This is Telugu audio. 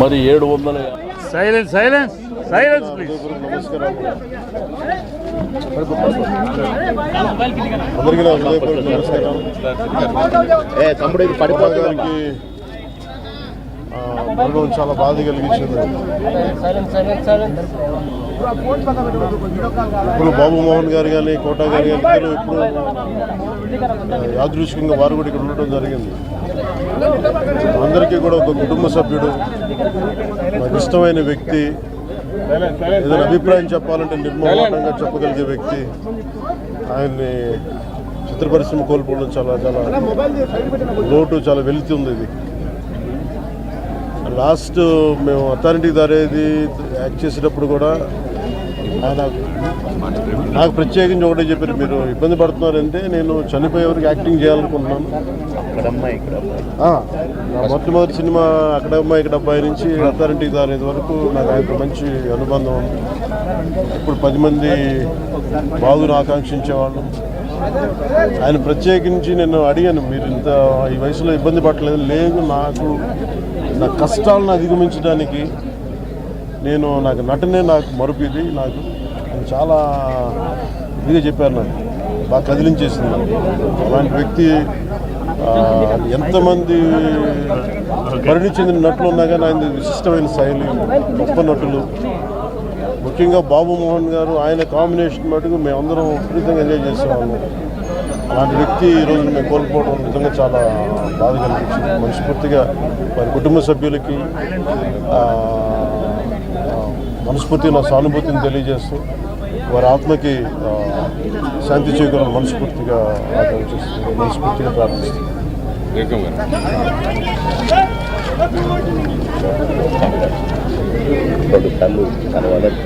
మరి 700 సైలెన్స్ సైలెన్స్ సైలెన్స్ ప్లీజ్. నమస్కారం అందరికీ నా హృదయపూర్వక నమస్కారం. గారికి మరణం చాలా బాధ కలిగించింది. ఇప్పుడు బాబు మోహన్ గారు కానీ కోటా గారు కానీ ఇద్దరు ఇప్పుడు యాదృచ్ఛికంగా వారు కూడా ఇక్కడ ఉండటం జరిగింది. అందరికీ కూడా ఒక కుటుంబ సభ్యుడు, నాకు ఇష్టమైన వ్యక్తి, ఏదైనా అభిప్రాయం చెప్పాలంటే నిర్మోహమాటంగా చెప్పగలిగే వ్యక్తి. ఆయన్ని చిత్ర పరిశ్రమ కోల్పోవడం చాలా చాలా లోటు, చాలా వెళ్తుంది. ఇది లాస్ట్ మేము అథారిటీ దారేది యాక్ట్ చేసేటప్పుడు కూడా ఆయన నాకు ప్రత్యేకించి ఒకటే చెప్పారు, మీరు ఇబ్బంది పడుతున్నారంటే నేను చనిపోయేవరకు యాక్టింగ్ చేయాలనుకుంటున్నాను. మొట్టమొదటి సినిమా అక్కడమ్మాయి ఇక్కడ అబ్బాయి నుంచి అథారిటీ దారేది వరకు నాకు ఆయనతో మంచి అనుబంధం ఉంది. ఇప్పుడు 10 మంది బాధను ఆకాంక్షించేవాళ్ళు. ఆయన ప్రత్యేకించి నేను అడిగాను, మీరు ఇంత ఈ వయసులో ఇబ్బంది పడలేదు. లేదు, నా కష్టాలను అధిగమించడానికి నాకు నటనే నాకు మరుపుది. నాకు చాలా ఇదిగా చెప్పారు, నాకు బాగా కదిలించేసింది. అలాంటి వ్యక్తి ఎంతమంది పరిణి చెందిన నటులు ఉన్నా కానీ ఆయన విశిష్టమైన శైలి, గొప్ప నటులు. ముఖ్యంగా బాబు మోహన్ గారు, ఆయన కాంబినేషన్ మటుకు మేమందరం విపరీతంగా ఎంజాయ్ చేసేవాళ్ళం. అలాంటి వ్యక్తి ఈరోజు మేము కోల్పోవడం నిజంగా చాలా బాధ కలిగించింది. మనస్ఫూర్తిగా వారి కుటుంబ సభ్యులకి మనస్ఫూర్తిగా నా సానుభూతిని తెలియజేస్తూ వారి ఆత్మకి శాంతి చేకూరాలని మనస్ఫూర్తిగా ఆకాంక్షిస్తూ మనస్ఫూర్తిగా ప్రార్థిస్తున్నాను.